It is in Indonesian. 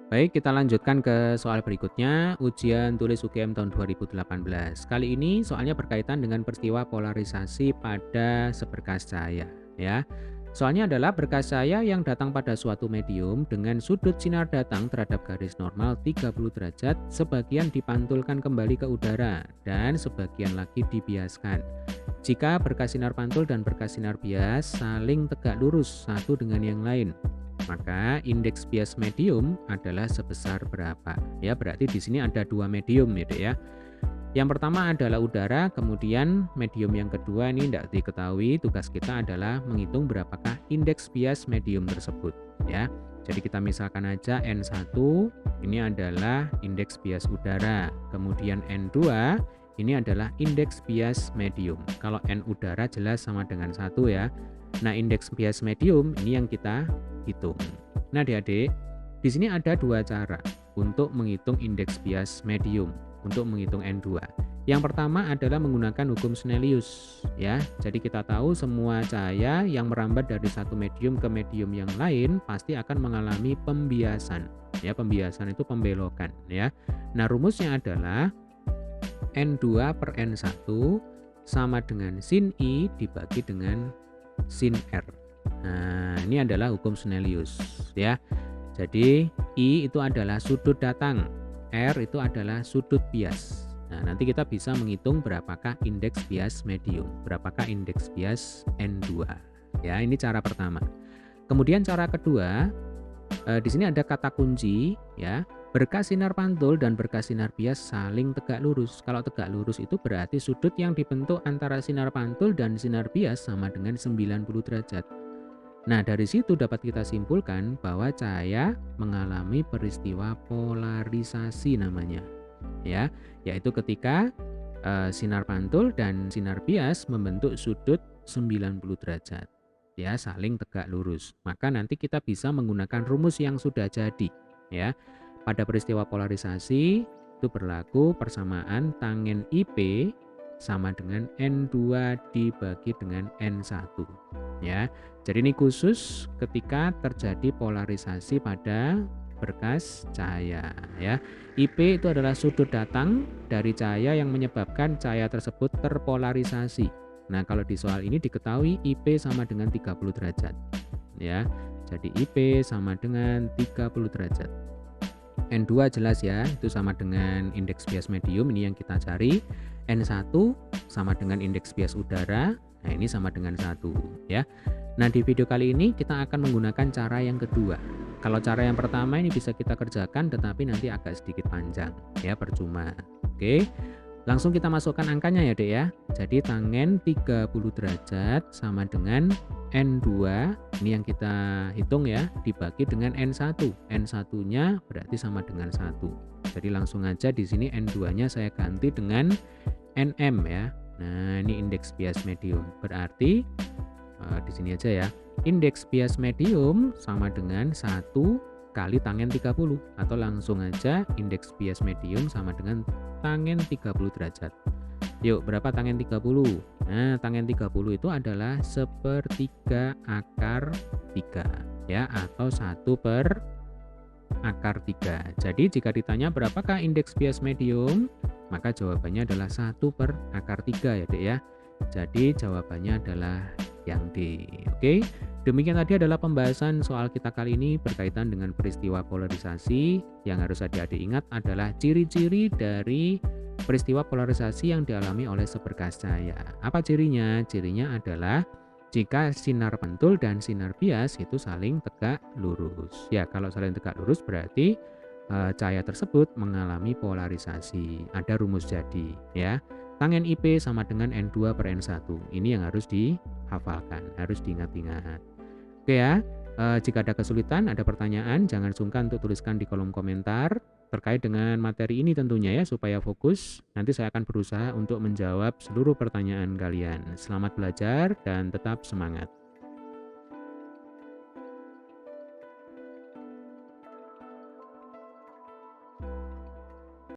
Baik, kita lanjutkan ke soal berikutnya, ujian tulis UGM tahun 2018. Kali ini soalnya berkaitan dengan peristiwa polarisasi pada seberkas cahaya, ya. Soalnya adalah berkas cahaya yang datang pada suatu medium dengan sudut sinar datang terhadap garis normal 30 derajat, sebagian dipantulkan kembali ke udara dan sebagian lagi dibiaskan. Jika berkas sinar pantul dan berkas sinar bias saling tegak lurus satu dengan yang lain, maka indeks bias medium adalah sebesar berapa? Ya, berarti di sini ada dua medium gitu ya. Yang pertama adalah udara, kemudian medium yang kedua ini tidak diketahui. Tugas kita adalah menghitung berapakah indeks bias medium tersebut, ya. Jadi kita misalkan aja N1 ini adalah indeks bias udara, kemudian N2 ini adalah indeks bias medium. Kalau N udara jelas sama dengan 1 ya. Nah, indeks bias medium ini yang kita hitung. Nah, adik-adik, di sini ada dua cara untuk menghitung indeks bias medium, untuk menghitung N2. Yang pertama adalah menggunakan hukum Snellius, ya. Jadi kita tahu semua cahaya yang merambat dari satu medium ke medium yang lain pasti akan mengalami pembiasan. Ya, pembiasan itu pembelokan, ya. Nah, rumusnya adalah N2 per N1 sama dengan sin I dibagi dengan sin R. Nah, ini adalah hukum Snellius, ya. Jadi I itu adalah sudut datang, R itu adalah sudut bias. Nah, nanti kita bisa menghitung berapakah indeks bias medium, berapakah indeks bias N2. Ya, ini cara pertama. Kemudian cara kedua, di sini ada kata kunci, ya. Berkas sinar pantul dan berkas sinar bias saling tegak lurus. Kalau tegak lurus itu berarti sudut yang dibentuk antara sinar pantul dan sinar bias sama dengan 90 derajat. Nah, dari situ dapat kita simpulkan bahwa cahaya mengalami peristiwa polarisasi namanya, ya, yaitu ketika sinar pantul dan sinar bias membentuk sudut 90 derajat, ya, saling tegak lurus. Maka nanti kita bisa menggunakan rumus yang sudah jadi, ya. Pada peristiwa polarisasi itu berlaku persamaan tangen IP sama dengan N2 dibagi dengan N1, ya. Jadi ini khusus ketika terjadi polarisasi pada berkas cahaya, ya. IP itu adalah sudut datang dari cahaya yang menyebabkan cahaya tersebut terpolarisasi. Nah, kalau di soal ini diketahui IP sama dengan 30 derajat, ya. Jadi IP sama dengan 30 derajat. N2 jelas ya, itu sama dengan indeks bias medium, ini yang kita cari. N1 sama dengan indeks bias udara, nah ini sama dengan 1, ya. Nah, di video kali ini kita akan menggunakan cara yang kedua. Kalau cara yang pertama ini bisa kita kerjakan, tetapi nanti agak sedikit panjang, ya, percuma. Oke, langsung kita masukkan angkanya ya, Dek ya. Jadi tangen 30 derajat sama dengan N2, ini yang kita hitung ya, dibagi dengan N1. N1-nya berarti sama dengan 1. Jadi langsung aja di sini N2-nya saya ganti dengan NM ya. Nah, ini indeks bias medium. Berarti di sini aja ya. Indeks bias medium sama dengan 1 kali tangen 30, atau langsung aja indeks bias medium sama dengan tangen 30 derajat. Yuk, berapa tangen 30? Nah, tangen 30 itu adalah 1/3 akar 3, ya, atau 1 per akar 3. Jadi jika ditanya berapakah indeks bias medium, maka jawabannya adalah 1 per akar 3 ya, Dek ya. Jadi jawabannya adalah yang D. Oke, demikian tadi adalah pembahasan soal kita kali ini berkaitan dengan peristiwa polarisasi. Yang harus adik-adik ingat adalah ciri-ciri dari peristiwa polarisasi yang dialami oleh seberkas cahaya. Apa cirinya? Cirinya adalah jika sinar pantul dan sinar bias itu saling tegak lurus. Ya, kalau saling tegak lurus berarti cahaya tersebut mengalami polarisasi. Ada rumus jadi, ya. Tangen IP sama dengan N2 per N1. Ini yang harus dihafalkan, harus diingat-ingat. Oke ya, jika ada kesulitan, ada pertanyaan, jangan sungkan untuk tuliskan di kolom komentar terkait dengan materi ini tentunya ya, supaya fokus. Nanti saya akan berusaha untuk menjawab seluruh pertanyaan kalian. Selamat belajar dan tetap semangat.